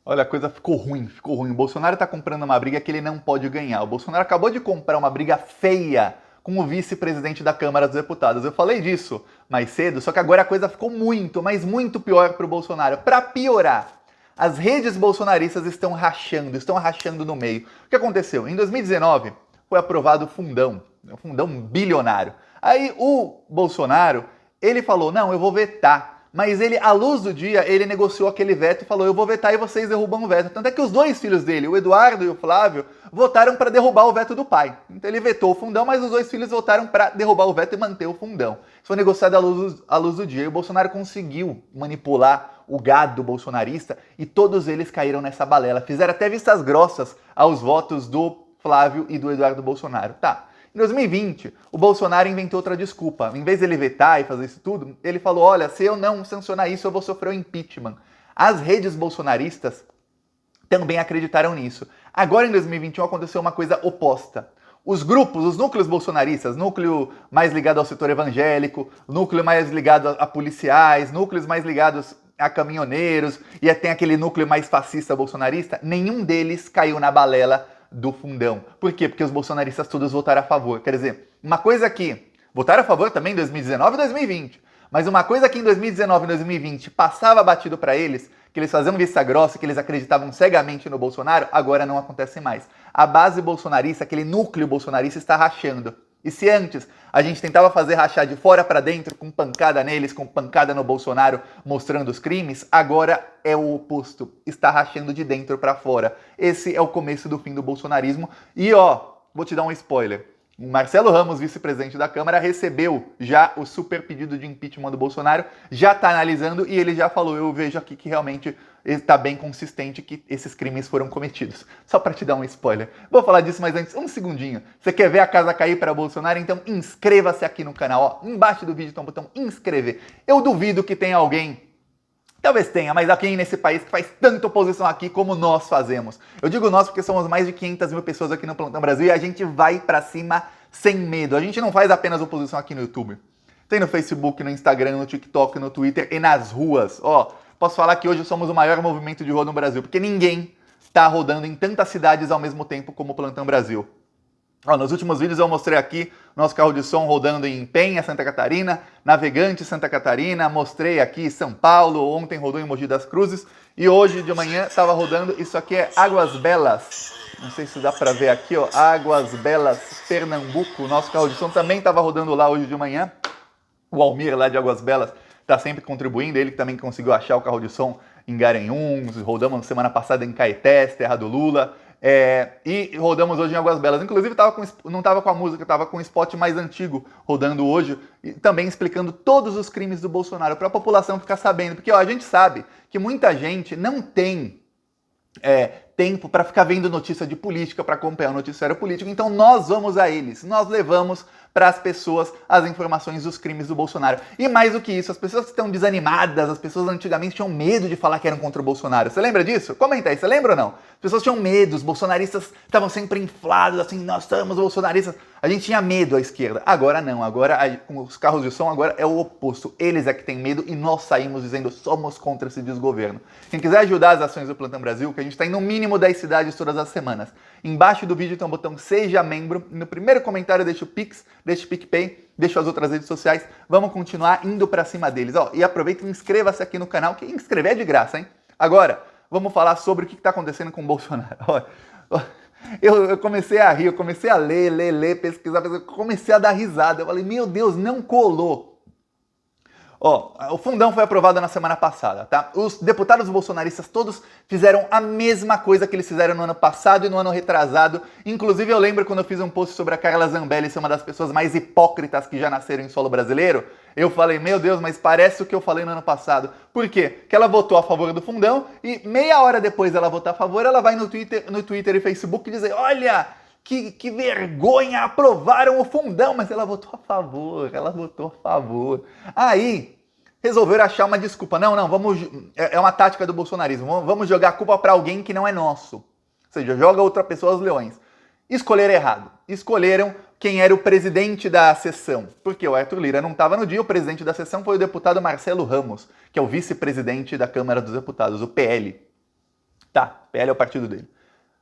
Olha, a coisa ficou ruim, ficou ruim. O Bolsonaro tá comprando uma briga que ele não pode ganhar. O Bolsonaro acabou de comprar uma briga feia com o vice-presidente da Câmara dos Deputados. Eu falei disso mais cedo, só que agora a coisa ficou muito, mas muito pior pro Bolsonaro. Para piorar, as redes bolsonaristas estão rachando no meio. O que aconteceu? Em 2019 foi aprovado o fundão bilionário. Aí o Bolsonaro, ele falou: "Não, eu vou vetar". Mas ele, à luz do dia, ele negociou aquele veto e falou: "Eu vou vetar e vocês derrubam o veto". Tanto é que os dois filhos dele, o Eduardo e o Flávio, votaram para derrubar o veto do pai. Então ele vetou o fundão, mas os dois filhos votaram para derrubar o veto e manter o fundão. Isso foi negociado à luz do dia. E o Bolsonaro conseguiu manipular o gado bolsonarista e todos eles caíram nessa balela. Fizeram até vistas grossas aos votos do Flávio e do Eduardo Bolsonaro. Tá. Em 2020, o Bolsonaro inventou outra desculpa. Em vez de ele vetar e fazer isso tudo, ele falou: "Olha, se eu não sancionar isso, eu vou sofrer o impeachment". As redes bolsonaristas também acreditaram nisso. Agora, em 2021, aconteceu uma coisa oposta. Os grupos, os núcleos bolsonaristas, núcleo mais ligado ao setor evangélico, núcleo mais ligado a policiais, núcleos mais ligados a caminhoneiros, e tem aquele núcleo mais fascista bolsonarista, nenhum deles caiu na balela do fundão. Por quê? Porque os bolsonaristas todos votaram a favor. Quer dizer, uma coisa que votaram a favor também em 2019 e 2020, mas uma coisa que em 2019 e 2020 passava batido para eles, que eles faziam vista grossa, que eles acreditavam cegamente no Bolsonaro, agora não acontece mais. A base bolsonarista, aquele núcleo bolsonarista está rachando. E se antes a gente tentava fazer rachar de fora para dentro, com pancada neles, com pancada no Bolsonaro, mostrando os crimes, agora é o oposto. Está rachando de dentro para fora. Esse é o começo do fim do bolsonarismo. E ó, vou te dar um spoiler. O Marcelo Ramos, vice-presidente da Câmara, recebeu já o super pedido de impeachment do Bolsonaro, já está analisando e ele já falou: "Eu vejo aqui que realmente está bem consistente que esses crimes foram cometidos". Só para te dar um spoiler. Vou falar disso, mas antes, um segundinho. Você quer ver a casa cair para Bolsonaro? Então inscreva-se aqui no canal. Ó, embaixo do vídeo tem um botão inscrever. Eu duvido que tenha alguém, talvez tenha, mas aqui nesse país que faz tanta oposição aqui como nós fazemos. Eu digo nós porque somos mais de 500 mil pessoas aqui no Plantão Brasil e a gente vai pra cima sem medo. A gente não faz apenas oposição aqui no YouTube. Tem no Facebook, no Instagram, no TikTok, no Twitter e nas ruas. Ó, posso falar que hoje somos o maior movimento de rua no Brasil, porque ninguém tá rodando em tantas cidades ao mesmo tempo como o Plantão Brasil. Ó, nos últimos vídeos eu mostrei aqui nosso carro de som rodando em Penha, Santa Catarina, Navegante, Santa Catarina, mostrei aqui São Paulo, ontem rodou em Mogi das Cruzes e hoje de manhã estava rodando, isso aqui é Águas Belas, não sei se dá para ver aqui, ó, Águas Belas, Pernambuco, nosso carro de som também estava rodando lá hoje de manhã, o Almir lá de Águas Belas está sempre contribuindo, ele que também conseguiu achar o carro de som em Garanhuns, rodamos semana passada em Caetés, terra do Lula, e rodamos hoje em Águas Belas. Inclusive não estava com a música, estava com um spot mais antigo rodando hoje, e também explicando todos os crimes do Bolsonaro, para a população ficar sabendo. Porque ó, a gente sabe que muita gente não tem tempo para ficar vendo notícia de política, para acompanhar o noticiário político, então nós vamos a eles, nós levamos para as pessoas as informações dos crimes do Bolsonaro. E mais do que isso, as pessoas que estão desanimadas, as pessoas antigamente tinham medo de falar que eram contra o Bolsonaro. Você lembra disso? Comenta aí, você lembra ou não? As pessoas tinham medo, os bolsonaristas estavam sempre inflados, assim, nós somos bolsonaristas. A gente tinha medo à esquerda. Agora não, agora com os carros de som, agora é o oposto. Eles é que têm medo e nós saímos dizendo somos contra esse desgoverno. Quem quiser ajudar as ações do Plantão Brasil, que a gente está em no mínimo 10 cidades todas as semanas. Embaixo do vídeo tem um botão Seja Membro. No primeiro comentário deixa o Pix, deixa o PicPay, deixa as outras redes sociais. Vamos continuar indo pra cima deles. Ó, e aproveita e inscreva-se aqui no canal, que inscrever é de graça, hein? Agora, vamos falar sobre o que está acontecendo com o Bolsonaro. Ó, eu comecei a rir, eu comecei a ler, pesquisar, comecei a dar risada. Eu falei, meu Deus, não colou. Ó, o fundão foi aprovado na semana passada, tá? Os deputados bolsonaristas todos fizeram a mesma coisa que eles fizeram no ano passado e no ano retrasado. Inclusive, eu lembro quando eu fiz um post sobre a Carla Zambelli ser uma das pessoas mais hipócritas que já nasceram em solo brasileiro. Eu falei, meu Deus, mas parece o que eu falei no ano passado. Por quê? Que ela votou a favor do fundão e meia hora depois dela votar a favor, ela vai no Twitter e Facebook dizer, olha, que vergonha, aprovaram o fundão, mas ela votou a favor, Aí, resolveram achar uma desculpa. Não, vamos, é uma tática do bolsonarismo, vamos jogar a culpa para alguém que não é nosso. Ou seja, joga outra pessoa aos leões. Escolheram errado. Escolheram quem era o presidente da sessão. Porque o Arthur Lira não estava no dia, o presidente da sessão foi o deputado Marcelo Ramos, que é o vice-presidente da Câmara dos Deputados, o PL. Tá, PL é o partido dele.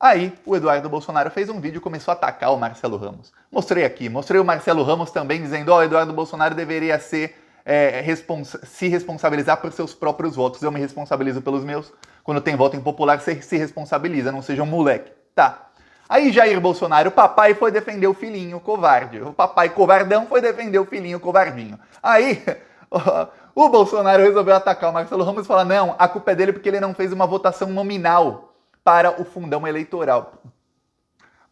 Aí, o Eduardo Bolsonaro fez um vídeo e começou a atacar o Marcelo Ramos. Mostrei aqui, mostrei o Marcelo Ramos também dizendo, ó, Eduardo Bolsonaro deveria se responsabilizar por seus próprios votos. Eu me responsabilizo pelos meus. Quando tem voto impopular, você se responsabiliza, não seja um moleque. Tá. Aí Jair Bolsonaro, o papai, foi defender o filhinho covarde. O papai covardão foi defender o filhinho covardinho. Aí, o Bolsonaro resolveu atacar o Marcelo Ramos e falar, não, a culpa é dele porque ele não fez uma votação nominal para o fundão eleitoral.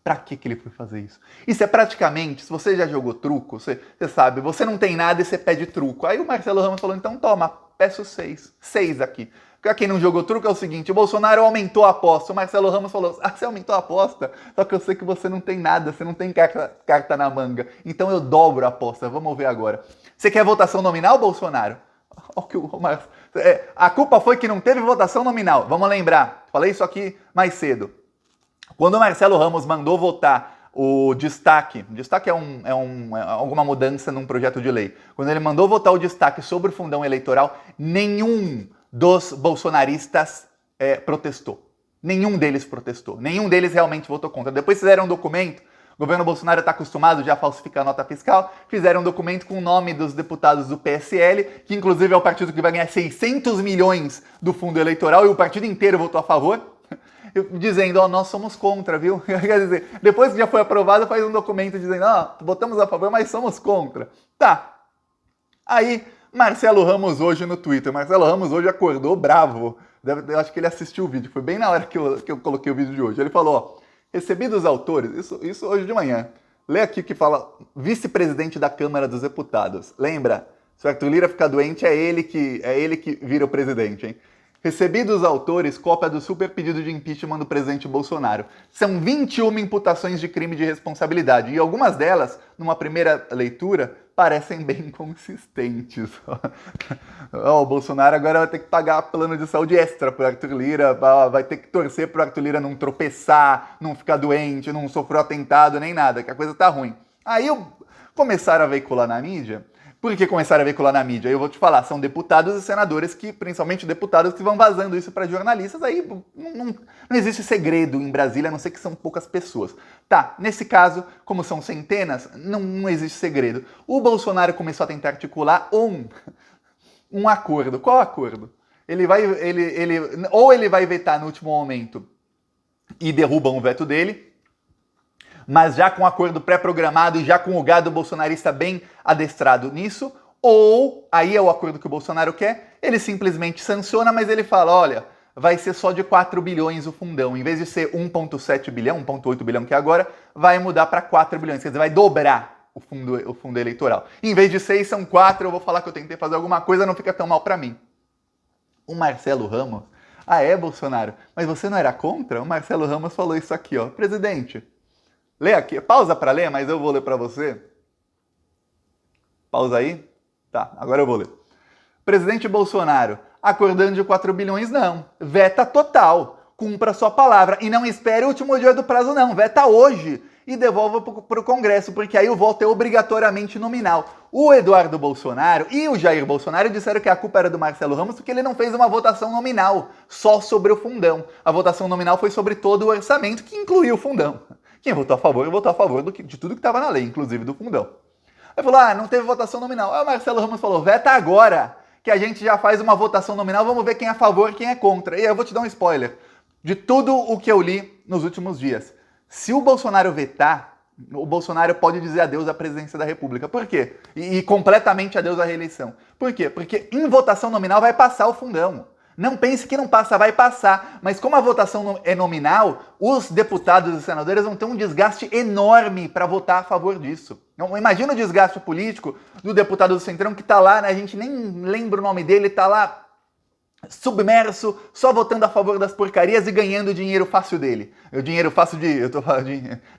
Pra que ele foi fazer isso? Isso é praticamente, se você já jogou truco, você sabe, você não tem nada e você pede truco. Aí o Marcelo Ramos falou, então toma, peço 6. 6 aqui. Pra quem não jogou truco é o seguinte, o Bolsonaro aumentou a aposta. O Marcelo Ramos falou, você aumentou a aposta? Só que eu sei que você não tem nada, você não tem carta na manga. Então eu dobro a aposta, vamos ver agora. Você quer votação nominal, Bolsonaro? A culpa foi que não teve votação nominal. Vamos lembrar, falei isso aqui mais cedo. Quando o Marcelo Ramos mandou votar o destaque é alguma mudança num projeto de lei. Quando ele mandou votar o destaque sobre o fundão eleitoral, nenhum dos bolsonaristas protestou. Nenhum deles protestou. Nenhum deles realmente votou contra. Depois fizeram um documento, o governo Bolsonaro está acostumado já a falsificar a nota fiscal, fizeram um documento com o nome dos deputados do PSL, que inclusive é o partido que vai ganhar 600 milhões do fundo eleitoral, e o partido inteiro votou a favor, dizendo, ó, nós somos contra, viu? Quer dizer, depois que já foi aprovado, faz um documento dizendo, ó, votamos a favor, mas somos contra. Tá. Aí, Marcelo Ramos hoje no Twitter. Marcelo Ramos hoje acordou bravo. Eu acho que ele assistiu o vídeo. Foi bem na hora que eu coloquei o vídeo de hoje. Ele falou, ó, recebi dos autores, isso hoje de manhã. Lê aqui que fala, vice-presidente da Câmara dos Deputados. Lembra? Se o Arthur Lira ficar doente, é ele que vira o presidente, hein? Recebi dos autores cópia do super pedido de impeachment do presidente Bolsonaro. São 21 imputações de crime de responsabilidade, e algumas delas, numa primeira leitura, parecem bem consistentes. O Bolsonaro agora vai ter que pagar plano de saúde extra pro Arthur Lira, vai ter que torcer pro Arthur Lira não tropeçar, não ficar doente, não sofrer atentado, nem nada, que a coisa tá ruim. Aí começaram a veicular na mídia. Por que começaram a veicular na mídia? Eu vou te falar, são deputados e senadores principalmente deputados que vão vazando isso para jornalistas, aí não existe segredo em Brasília, a não ser que são poucas pessoas. Tá, nesse caso, como são centenas, não existe segredo. O Bolsonaro começou a tentar articular um acordo. Qual acordo? Ou ele vai vetar no último momento e derrubam o veto dele, mas já com um acordo pré-programado e já com o gado bolsonarista bem adestrado nisso, ou, aí é o acordo que o Bolsonaro quer, ele simplesmente sanciona, mas ele fala, olha, vai ser só de 4 bilhões o fundão, em vez de ser 1,7 bilhão, 1,8 bilhão que é agora, vai mudar para 4 bilhões, quer dizer, vai dobrar o fundo eleitoral. Em vez de 6, são 4, eu vou falar que eu tentei fazer alguma coisa, não fica tão mal para mim. O Marcelo Ramos, Bolsonaro, mas você não era contra? O Marcelo Ramos falou isso aqui, ó, presidente, lê aqui, pausa para ler, mas eu vou ler para você. Pausa aí. Tá, agora eu vou ler. Presidente Bolsonaro, acordando de 4 bilhões, não. Veta total. Cumpra sua palavra. E não espere o último dia do prazo, não. Veta hoje. E devolva para o Congresso, porque aí o voto é obrigatoriamente nominal. O Eduardo Bolsonaro e o Jair Bolsonaro disseram que a culpa era do Marcelo Ramos porque ele não fez uma votação nominal só sobre o fundão. A votação nominal foi sobre todo o orçamento, que incluía o fundão. Quem votou a favor de tudo que estava na lei, inclusive do fundão. Aí falou, não teve votação nominal. Aí o Marcelo Ramos falou, veta agora, que a gente já faz uma votação nominal, vamos ver quem é a favor e quem é contra. E eu vou te dar um spoiler de tudo o que eu li nos últimos dias. Se o Bolsonaro vetar, o Bolsonaro pode dizer adeus à presidência da República. Por quê? E completamente adeus à reeleição. Por quê? Porque em votação nominal vai passar o fundão. Não pense que não passa, vai passar. Mas como a votação é nominal, os deputados e senadores vão ter um desgaste enorme para votar a favor disso. Então, imagina o desgaste político do deputado do Centrão que está lá, né, a gente nem lembra o nome dele, está lá submerso, só votando a favor das porcarias e ganhando o dinheiro fácil dele. O dinheiro fácil eu tô falando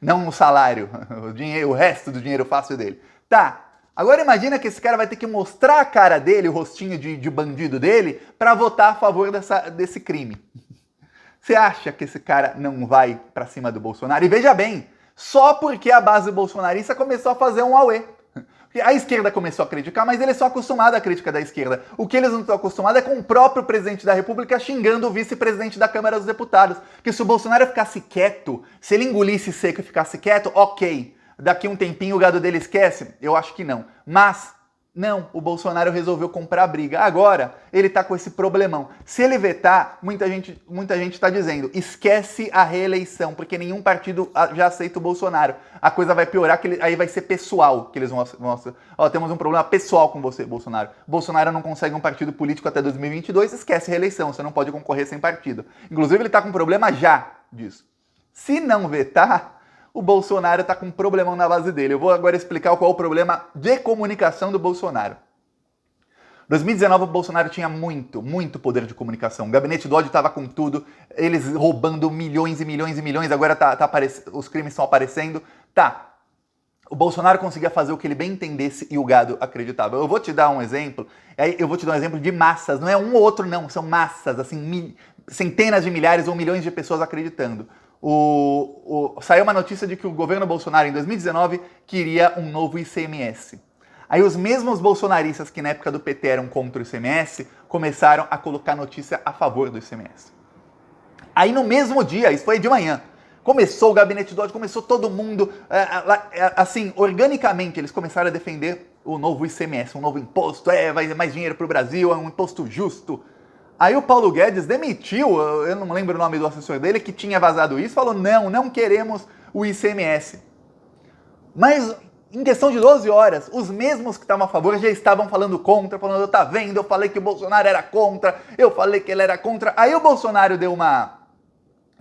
não o salário, o resto do dinheiro fácil dele. Tá. Agora imagina que esse cara vai ter que mostrar a cara dele, o rostinho de bandido dele, para votar a favor desse crime. Você acha que esse cara não vai para cima do Bolsonaro? E veja bem, só porque a base bolsonarista começou a fazer um auê. A esquerda começou a criticar, mas eles são acostumados à crítica da esquerda. O que eles não estão acostumados é com o próprio presidente da República xingando o vice-presidente da Câmara dos Deputados. Porque se o Bolsonaro ficasse quieto, se ele engolisse seco e ficasse quieto, ok. Daqui um tempinho o gado dele esquece? Eu acho que não. Mas não, o Bolsonaro resolveu comprar a briga. Agora, ele tá com esse problemão. Se ele vetar, muita gente tá dizendo, esquece a reeleição, porque nenhum partido já aceita o Bolsonaro. A coisa vai piorar, aí vai ser pessoal que eles vão ó, temos um problema pessoal com você, Bolsonaro. Bolsonaro não consegue um partido político até 2022, esquece a reeleição, você não pode concorrer sem partido. Inclusive, ele tá com problema já disso. Se não vetar, o Bolsonaro está com um problemão na base dele. Eu vou agora explicar qual é o problema de comunicação do Bolsonaro. Em 2019, o Bolsonaro tinha muito poder de comunicação. O gabinete do ódio estava com tudo, eles roubando milhões e milhões e milhões, agora os crimes estão aparecendo. Tá, o Bolsonaro conseguia fazer o que ele bem entendesse e o gado acreditava. Eu vou te dar um exemplo, de massas, não é um ou outro não, são massas, assim, centenas de milhares ou milhões de pessoas acreditando. Saiu uma notícia de que o governo Bolsonaro, em 2019, queria um novo ICMS. Aí os mesmos bolsonaristas que na época do PT eram contra o ICMS, começaram a colocar notícia a favor do ICMS. Aí no mesmo dia, isso foi de manhã, começou o gabinete do ódio, começou todo mundo, assim, organicamente, eles começaram a defender o novo ICMS, um novo imposto, vai mais dinheiro para o Brasil, é um imposto justo. Aí o Paulo Guedes demitiu, eu não lembro o nome do assessor dele, que tinha vazado isso, falou, não queremos o ICMS. Mas em questão de 12 horas, os mesmos que estavam a favor já estavam falando contra, falando, tá vendo, eu falei que o Bolsonaro era contra, eu falei que ele era contra. Aí o Bolsonaro deu uma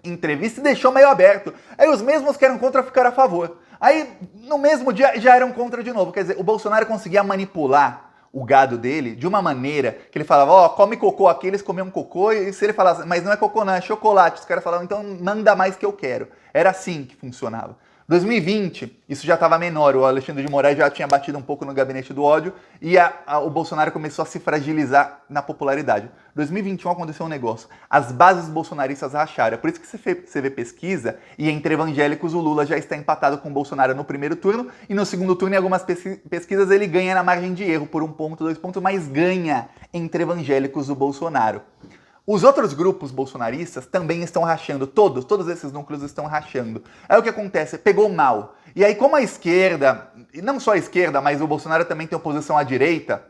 entrevista e deixou meio aberto. Aí os mesmos que eram contra ficaram a favor. Aí no mesmo dia já eram contra de novo. Quer dizer, o Bolsonaro conseguia manipular o gado dele de uma maneira que ele falava, ó, come cocô aqui, eles comiam cocô, e se ele falasse, mas não é cocô não, é chocolate, os caras falavam, então manda mais que eu quero. Era assim que funcionava. 2020, isso já estava menor, o Alexandre de Moraes já tinha batido um pouco no gabinete do ódio e o Bolsonaro começou a se fragilizar na popularidade. 2021 aconteceu um negócio, as bases bolsonaristas racharam, é por isso que você vê pesquisa e entre evangélicos o Lula já está empatado com o Bolsonaro no primeiro turno e no segundo turno em algumas pesquisas ele ganha na margem de erro por 1 ponto, 2 pontos, mas ganha entre evangélicos o Bolsonaro. Os outros grupos bolsonaristas também estão rachando, todos esses núcleos estão rachando. Aí o que acontece? Pegou mal. E aí como a esquerda, e não só a esquerda, mas o Bolsonaro também tem oposição à direita,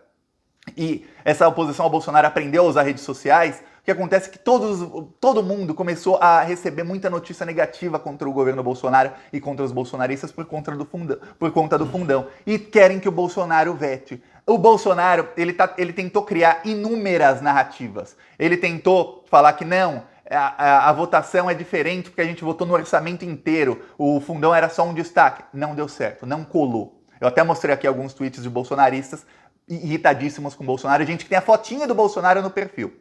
e essa oposição ao Bolsonaro aprendeu a usar redes sociais, o que acontece é que todo mundo começou a receber muita notícia negativa contra o governo Bolsonaro e contra os bolsonaristas por conta do fundão. E querem que o Bolsonaro vete. O Bolsonaro, ele tentou criar inúmeras narrativas. Ele tentou falar que não, a votação é diferente porque a gente votou no orçamento inteiro. O fundão era só um destaque. Não deu certo, não colou. Eu até mostrei aqui alguns tweets de bolsonaristas irritadíssimos com o Bolsonaro. Gente que tem a fotinha do Bolsonaro no perfil.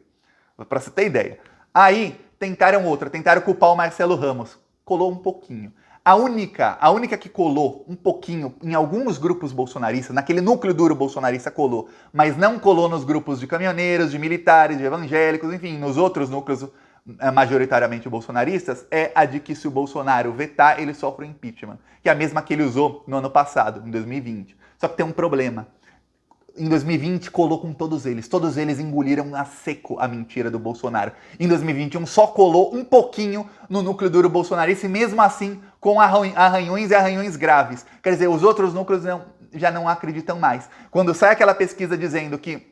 Pra você ter ideia. Aí, tentaram culpar o Marcelo Ramos. Colou um pouquinho. A única que colou um pouquinho em alguns grupos bolsonaristas, naquele núcleo duro bolsonarista colou, mas não colou nos grupos de caminhoneiros, de militares, de evangélicos, enfim, nos outros núcleos majoritariamente bolsonaristas, é a de que se o Bolsonaro vetar, ele sofre o impeachment, que é a mesma que ele usou no ano passado, em 2020. Só que tem um problema. Em 2020 colou com todos eles engoliram a seco a mentira do Bolsonaro. Em 2021 só colou um pouquinho no núcleo duro bolsonarista e mesmo assim com arranhões e arranhões graves. Quer dizer, os outros núcleos já não acreditam mais. Quando sai aquela pesquisa dizendo que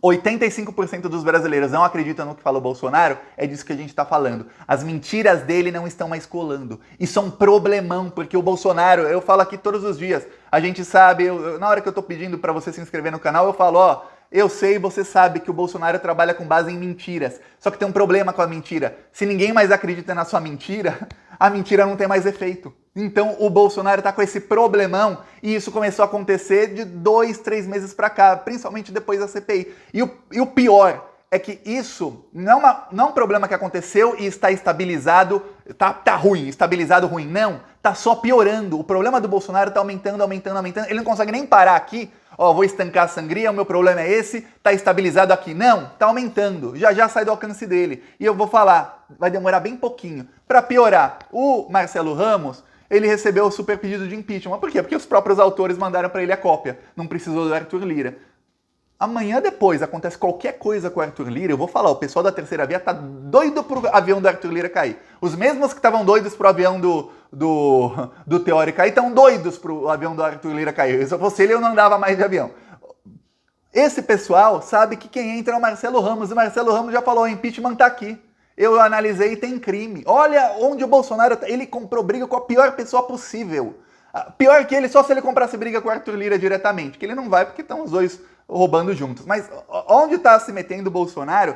85% dos brasileiros não acreditam no que fala o Bolsonaro, é disso que a gente está falando. As mentiras dele não estão mais colando. Isso é um problemão, porque o Bolsonaro, eu falo aqui todos os dias, a gente sabe, na hora que eu estou pedindo para você se inscrever no canal, eu falo, ó, eu sei, você sabe que o Bolsonaro trabalha com base em mentiras. Só que tem um problema com a mentira. Se ninguém mais acredita na sua mentira, a mentira não tem mais efeito. Então o Bolsonaro está com esse problemão e isso começou a acontecer de 2, 3 meses para cá, principalmente depois da CPI. E o pior é que isso não é um problema que aconteceu e está estabilizado, tá ruim, estabilizado ruim. Não, tá só piorando. O problema do Bolsonaro está aumentando. Ele não consegue nem parar aqui. Ó, vou estancar a sangria, o meu problema é esse, tá estabilizado aqui. Não, tá aumentando. Já sai do alcance dele. E eu vou falar, vai demorar bem pouquinho. Para piorar, o Marcelo Ramos, ele recebeu o super pedido de impeachment. Por quê? Porque os próprios autores mandaram para ele a cópia. Não precisou do Arthur Lira. Amanhã depois acontece qualquer coisa com o Arthur Lira, eu vou falar, o pessoal da terceira via tá doido pro avião do Arthur Lira cair. Os mesmos que estavam doidos pro avião do Teórico cair, estão doidos pro avião do Arthur Lira cair. Se eu fosse ele, eu não andava mais de avião. Esse pessoal sabe que quem entra é o Marcelo Ramos, e o Marcelo Ramos já falou, o impeachment tá aqui. Eu analisei e tem crime. Olha onde o Bolsonaro tá. Ele comprou briga com a pior pessoa possível. Pior que ele, só se ele comprasse briga com o Arthur Lira diretamente, que ele não vai porque estão os dois roubando juntos. Mas onde tá se metendo o Bolsonaro,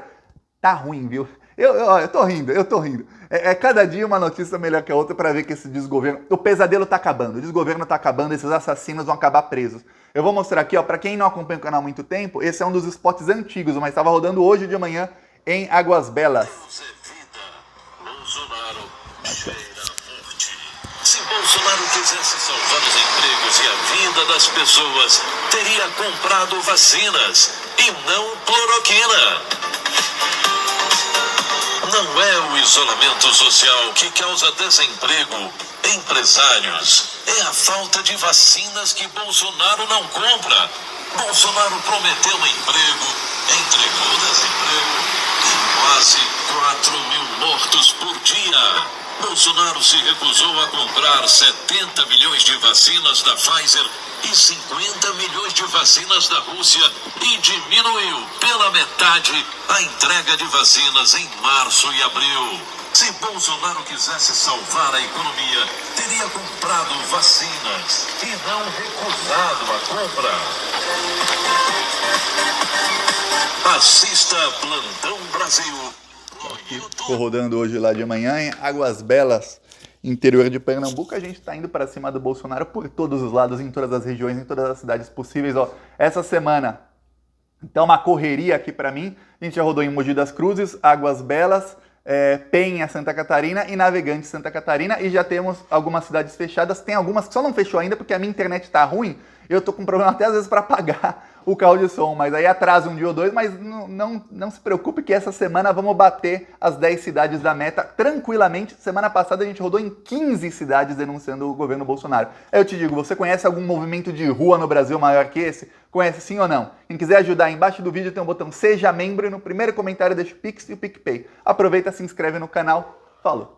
tá ruim, viu? Eu tô rindo. É cada dia uma notícia melhor que a outra para ver que esse desgoverno... O pesadelo tá acabando, o desgoverno tá acabando, esses assassinos vão acabar presos. Eu vou mostrar aqui, ó, para quem não acompanha o canal há muito tempo, esse é um dos spots antigos, mas estava rodando hoje de manhã em Águas Belas. Se Bolsonaro quisesse salvar os empregos e a vida das pessoas, teria comprado vacinas e não cloroquina. Não é o isolamento social que causa desemprego, empresários. É a falta de vacinas que Bolsonaro não compra. Bolsonaro prometeu emprego, entregou desemprego e quase 4.000 mortos por dia. Bolsonaro se recusou a comprar 70 milhões de vacinas da Pfizer e 50 milhões de vacinas da Rússia e diminuiu pela metade a entrega de vacinas em março e abril. Se Bolsonaro quisesse salvar a economia, teria comprado vacinas e não recusado a compra. Assista Plantão Brasil. Estou rodando hoje lá de manhã em Águas Belas, interior de Pernambuco. A gente está indo para cima do Bolsonaro por todos os lados, em todas as regiões, em todas as cidades possíveis. Ó, essa semana tá uma correria aqui para mim. A gente já rodou em Mogi das Cruzes, Águas Belas, Penha, Santa Catarina e Navegantes, Santa Catarina. E já temos algumas cidades fechadas. Tem algumas que só não fechou ainda porque a minha internet está ruim. Eu tô com problema até às vezes para pagar o carro de som, mas aí atrasa um dia ou dois, mas não se preocupe que essa semana vamos bater as 10 cidades da meta tranquilamente. Semana passada a gente rodou em 15 cidades denunciando o governo Bolsonaro. Aí eu te digo, você conhece algum movimento de rua no Brasil maior que esse? Conhece sim ou não? Quem quiser ajudar, embaixo do vídeo tem um botão Seja Membro e no primeiro comentário deixa o Pix e o PicPay. Aproveita, se inscreve no canal. Falou!